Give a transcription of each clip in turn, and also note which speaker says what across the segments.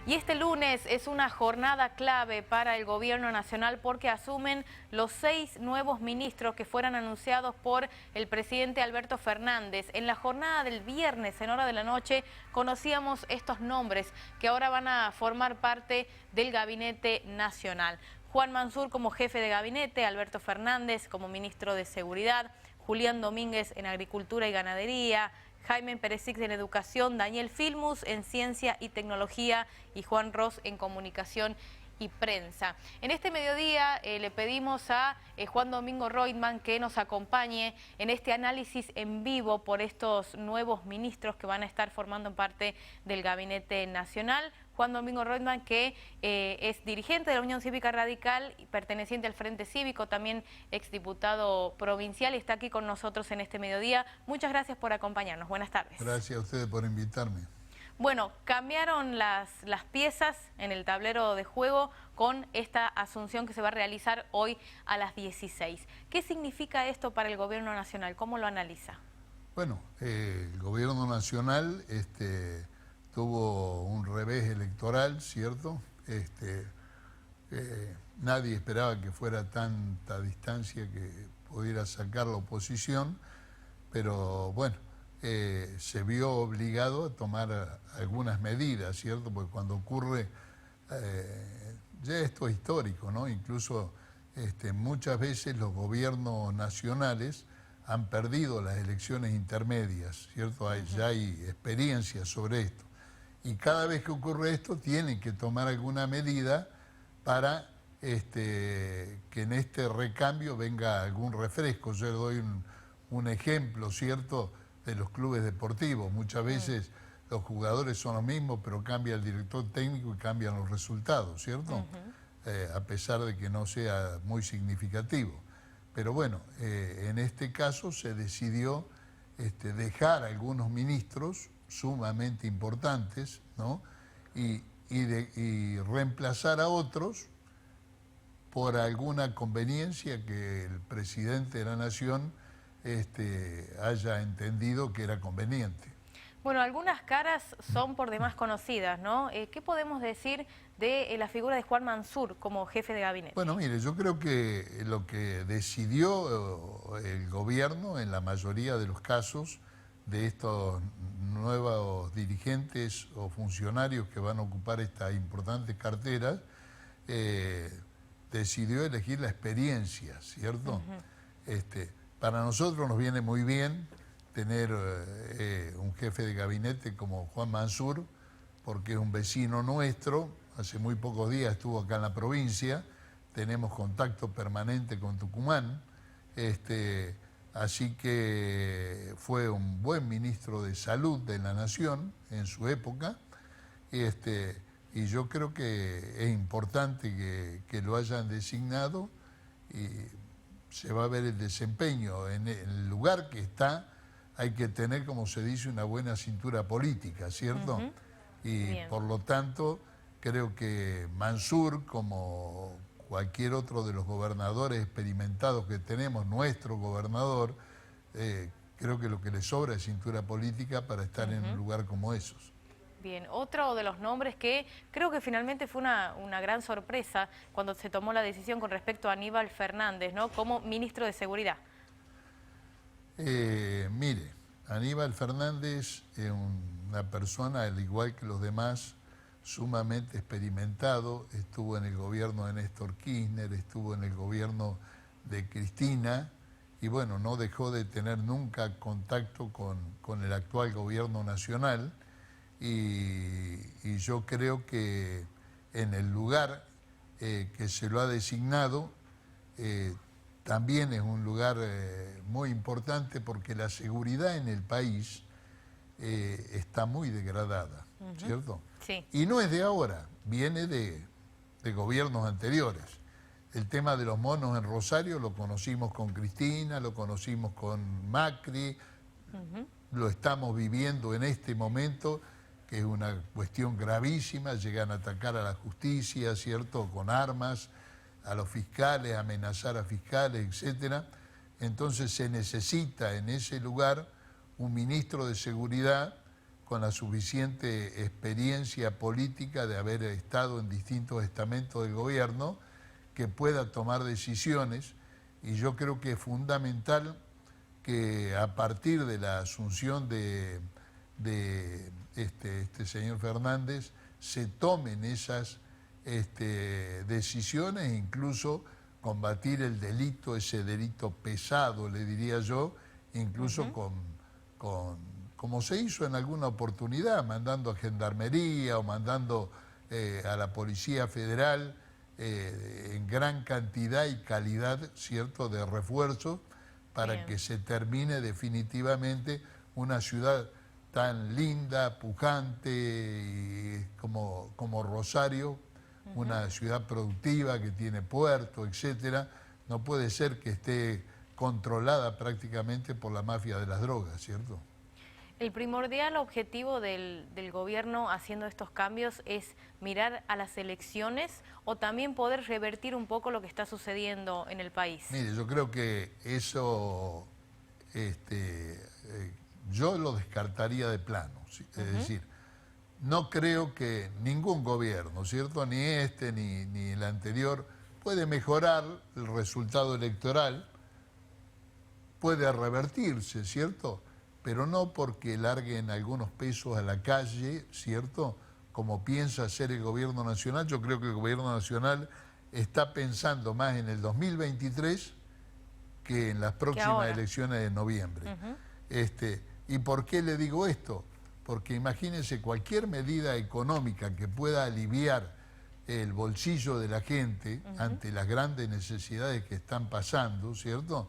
Speaker 1: Y este lunes es una jornada clave para el gobierno nacional porque asumen los 6 nuevos ministros que fueron anunciados por el presidente Alberto Fernández. En la jornada del viernes, en hora de la noche, conocíamos estos nombres que ahora van a formar parte del gabinete nacional. Juan Mansur como jefe de gabinete, Alberto Fernández como ministro de Seguridad, Julián Domínguez en Agricultura y Ganadería, Jaime Peresic en Educación, Daniel Filmus en Ciencia y Tecnología y Juan Ros en Comunicación y Prensa. En este mediodía le pedimos a Juan Domingo Reutemann que nos acompañe en este análisis en vivo por estos nuevos ministros que van a estar formando parte del Gabinete Nacional. Juan Domingo Reutemann, que es dirigente de la Unión Cívica Radical, perteneciente al Frente Cívico, también exdiputado provincial, y está aquí con nosotros en este mediodía. Muchas gracias por acompañarnos. Buenas tardes.
Speaker 2: Gracias a ustedes por invitarme.
Speaker 1: Bueno, cambiaron las piezas en el tablero de juego con esta asunción que se va a realizar hoy a las 16. ¿Qué significa esto para el Gobierno Nacional? ¿Cómo lo analiza?
Speaker 2: Bueno, el Gobierno Nacional tuvo un revés electoral, ¿cierto? Nadie esperaba que fuera tanta distancia que pudiera sacar la oposición, pero bueno, se vio obligado a tomar algunas medidas, ¿cierto? Porque cuando ocurre, ya esto es histórico, ¿no? Incluso muchas veces los gobiernos nacionales han perdido las elecciones intermedias, ¿cierto? Ya hay experiencia sobre esto. Y cada vez que ocurre esto, tienen que tomar alguna medida para que en este recambio venga algún refresco. Yo le doy un ejemplo, ¿cierto?, de los clubes deportivos. Muchas veces los jugadores son los mismos, pero cambia el director técnico y cambian los resultados, ¿cierto? A pesar de que no sea muy significativo. Pero bueno, en este caso se decidió dejar a algunos ministros sumamente importantes, ¿no? y reemplazar a otros por alguna conveniencia que el presidente de la Nación haya entendido que era conveniente.
Speaker 1: Bueno, algunas caras son por demás conocidas, ¿no? ¿Qué podemos decir de la figura de Juan Mansur como jefe de gabinete?
Speaker 2: Bueno, mire, yo creo que lo que decidió el gobierno en la mayoría de los casos de estos nuevos dirigentes o funcionarios que van a ocupar estas importantes carteras, decidió elegir la experiencia, ¿cierto? Para nosotros nos viene muy bien tener un jefe de gabinete como Juan Mansur, porque es un vecino nuestro, hace muy pocos días estuvo acá en la provincia, tenemos contacto permanente con Tucumán, así que fue un buen ministro de Salud de la Nación en su época, y yo creo que es importante que lo hayan designado y se va a ver el desempeño. En el lugar que está hay que tener, como se dice, una buena cintura política, ¿cierto? Y bien, por lo tanto creo que Mansur, como cualquier otro de los gobernadores experimentados que tenemos, nuestro gobernador, creo que lo que le sobra es cintura política para estar en un lugar como esos.
Speaker 1: Bien, otro de los nombres que creo que finalmente fue una gran sorpresa cuando se tomó la decisión con respecto a Aníbal Fernández, ¿no?, como ministro de Seguridad.
Speaker 2: Mire, Aníbal Fernández es una persona, al igual que los demás, sumamente experimentado. Estuvo en el gobierno de Néstor Kirchner, estuvo en el gobierno de Cristina y bueno, no dejó de tener nunca contacto con el actual gobierno nacional y yo creo que en el lugar que se lo ha designado también es un lugar muy importante porque la seguridad en el país está muy degradada, ¿cierto?
Speaker 1: Sí.
Speaker 2: Y no es de ahora, viene de gobiernos anteriores. El tema de los monos en Rosario lo conocimos con Cristina, lo conocimos con Macri, lo estamos viviendo en este momento, que es una cuestión gravísima, llegan a atacar a la justicia, ¿cierto?, con armas, a los fiscales, amenazar a fiscales, etcétera. Entonces se necesita en ese lugar un ministro de Seguridad con la suficiente experiencia política de haber estado en distintos estamentos del gobierno, que pueda tomar decisiones, y yo creo que es fundamental que a partir de la asunción de este señor Fernández se tomen esas decisiones, incluso combatir el delito, ese delito pesado, le diría yo, incluso como se hizo en alguna oportunidad, mandando a Gendarmería o mandando a la Policía Federal en gran cantidad y calidad, ¿cierto?, de refuerzos para que se termine definitivamente una ciudad tan linda, pujante y como Rosario, una ciudad productiva que tiene puerto, etcétera. No puede ser que esté controlada prácticamente por la mafia de las drogas, ¿cierto?
Speaker 1: El primordial objetivo del gobierno haciendo estos cambios es mirar a las elecciones o también poder revertir un poco lo que está sucediendo en el país.
Speaker 2: Mire, yo creo que eso yo lo descartaría de plano. Es decir, no creo que ningún gobierno, ¿cierto?, ni este ni el anterior, puede mejorar el resultado electoral, puede revertirse, ¿cierto?, pero no porque larguen algunos pesos a la calle, ¿cierto?, como piensa hacer el gobierno nacional. Yo creo que el gobierno nacional está pensando más en el 2023 que en las próximas elecciones de noviembre. ¿Y por qué le digo esto? Porque imagínense, cualquier medida económica que pueda aliviar el bolsillo de la gente ante las grandes necesidades que están pasando, ¿cierto?,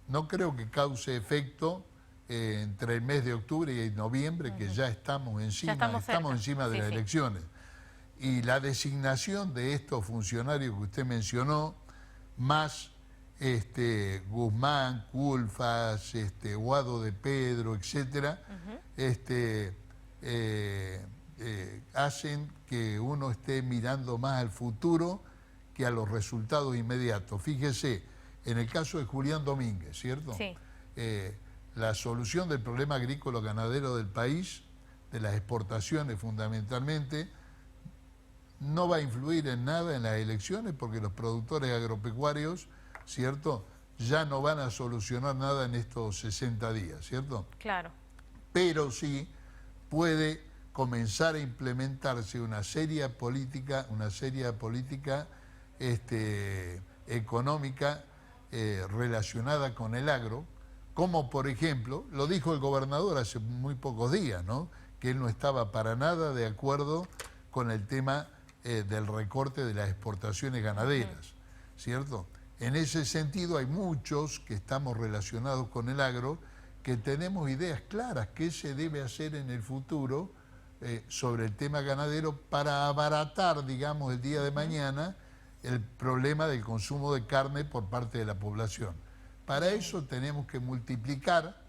Speaker 2: no creo que cause efecto entre el mes de octubre y noviembre, que ya estamos encima, estamos encima de las elecciones. Y la designación de estos funcionarios que usted mencionó, más Guzmán, Culfas, Guado de Pedro, etcétera, hacen que uno esté mirando más al futuro que a los resultados inmediatos. Fíjese, en el caso de Julián Domínguez, ¿cierto?
Speaker 1: Sí.
Speaker 2: La solución del problema agrícola-ganadero del país, de las exportaciones fundamentalmente, no va a influir en nada en las elecciones porque los productores agropecuarios, ¿cierto?, ya no van a solucionar nada en estos 60 días, ¿cierto?
Speaker 1: Claro.
Speaker 2: Pero sí puede comenzar a implementarse una seria política económica relacionada con el agro, como por ejemplo, lo dijo el gobernador hace muy pocos días, ¿no?, que él no estaba para nada de acuerdo con el tema del recorte de las exportaciones ganaderas, ¿cierto? En ese sentido hay muchos que estamos relacionados con el agro que tenemos ideas claras qué se debe hacer en el futuro sobre el tema ganadero para abaratar, digamos, el día de mañana el problema del consumo de carne por parte de la población. Para eso tenemos que multiplicar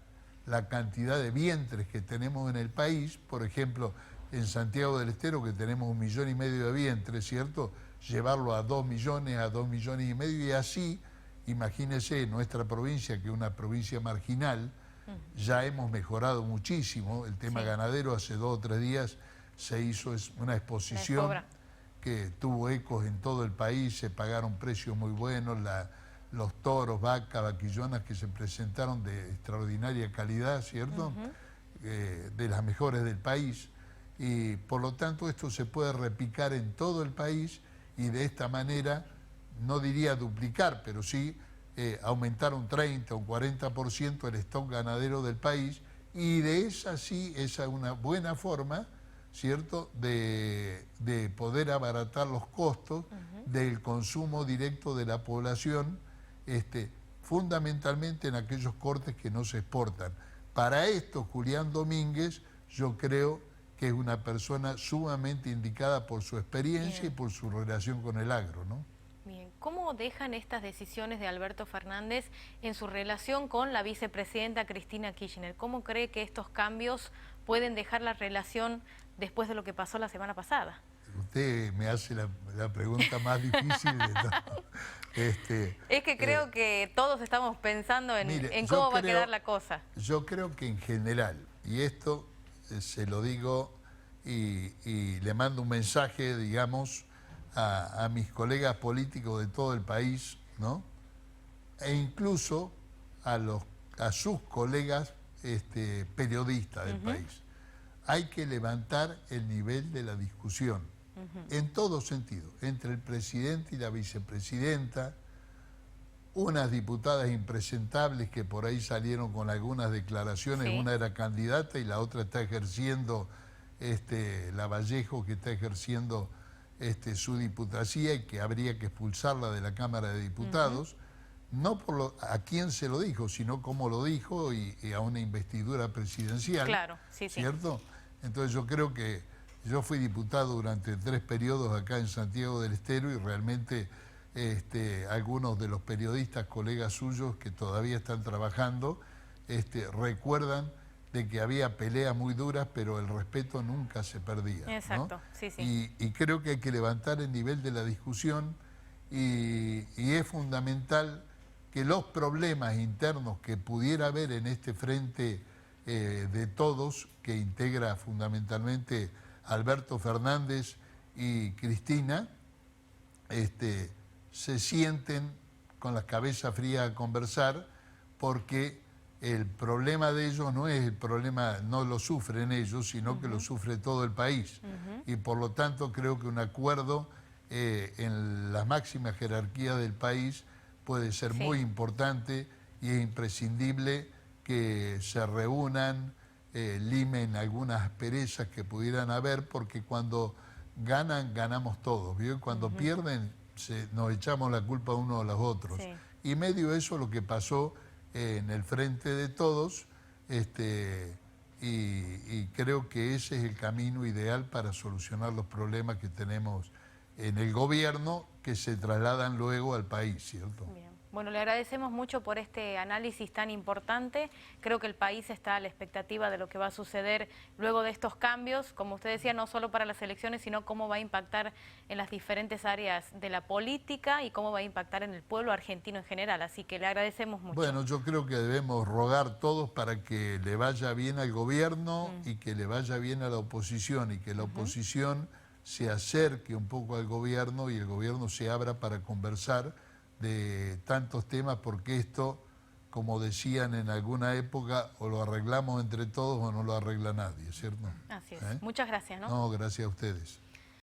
Speaker 2: la cantidad de vientres que tenemos en el país. Por ejemplo, en Santiago del Estero, que tenemos 1,5 millones de vientres, ¿cierto?, llevarlo a 2 millones, a 2,5 millones, y así, imagínense, nuestra provincia, que es una provincia marginal, ya hemos mejorado muchísimo el tema ganadero. Hace 2 o 3 días se hizo una exposición que tuvo ecos en todo el país, se pagaron precios muy buenos, los toros, vacas, vaquillonas que se presentaron de extraordinaria calidad, ¿cierto?, de las mejores del país. Y por lo tanto esto se puede replicar en todo el país y de esta manera, no diría duplicar, pero sí aumentar un 30 o un 40% el stock ganadero del país, y de esa es una buena forma, ¿cierto?, de poder abaratar los costos del consumo directo de la población, fundamentalmente en aquellos cortes que no se exportan. Para esto, Julián Domínguez, yo creo que es una persona sumamente indicada por su experiencia y por su relación con el agro, ¿no?
Speaker 1: Bien, ¿cómo dejan estas decisiones de Alberto Fernández en su relación con la vicepresidenta Cristina Kirchner? ¿Cómo cree que estos cambios pueden dejar la relación después de lo que pasó la semana pasada?
Speaker 2: Usted me hace la pregunta más difícil de todo.
Speaker 1: Es que creo que todos estamos pensando en cómo va a quedar la cosa.
Speaker 2: Yo creo que en general, y esto se lo digo y le mando un mensaje, digamos, a mis colegas políticos de todo el país, ¿no? E incluso a sus colegas periodistas del país. Hay que levantar el nivel de la discusión, en todo sentido, entre el presidente y la vicepresidenta, unas diputadas impresentables que por ahí salieron con algunas declaraciones,
Speaker 1: Sí.
Speaker 2: una era candidata y la otra está ejerciendo, la Vallejo, que está ejerciendo su diputacía y que habría que expulsarla de la Cámara de Diputados, no por a quién se lo dijo, sino cómo lo dijo y a una investidura presidencial.
Speaker 1: Claro, sí, sí.
Speaker 2: ¿Cierto? Entonces yo creo que yo fui diputado durante 3 periodos acá en Santiago del Estero y realmente algunos de los periodistas, colegas suyos que todavía están trabajando, recuerdan de que había peleas muy duras, pero el respeto nunca se perdía, ¿no?
Speaker 1: Exacto, sí, sí.
Speaker 2: Y creo que hay que levantar el nivel de la discusión y es fundamental que los problemas internos que pudiera haber en este frente de todos, que integra fundamentalmente Alberto Fernández y Cristina, se sienten con las cabezas frías a conversar, porque el problema de ellos no es el problema, no lo sufren ellos, sino que lo sufre todo el país. Y por lo tanto creo que un acuerdo en la máxima jerarquía del país puede ser muy importante y es imprescindible que se reúnan, limen algunas asperezas que pudieran haber, porque cuando ganan, ganamos todos, ¿vio? Cuando pierden, nos echamos la culpa unos a los otros.
Speaker 1: Sí.
Speaker 2: Y medio de eso lo que pasó en el frente de todos, y creo que ese es el camino ideal para solucionar los problemas que tenemos en el gobierno, que se trasladan luego al país, ¿cierto?
Speaker 1: Bien. Bueno, le agradecemos mucho por este análisis tan importante. Creo que el país está a la expectativa de lo que va a suceder luego de estos cambios, como usted decía, no solo para las elecciones, sino cómo va a impactar en las diferentes áreas de la política y cómo va a impactar en el pueblo argentino en general. Así que le agradecemos mucho.
Speaker 2: Bueno, yo creo que debemos rogar todos para que le vaya bien al gobierno y que le vaya bien a la oposición, y que la oposición se acerque un poco al gobierno y el gobierno se abra para conversar de tantos temas, porque esto, como decían en alguna época, o lo arreglamos entre todos o no lo arregla nadie, ¿cierto?
Speaker 1: Así es. Muchas gracias, ¿no?
Speaker 2: No, gracias a ustedes.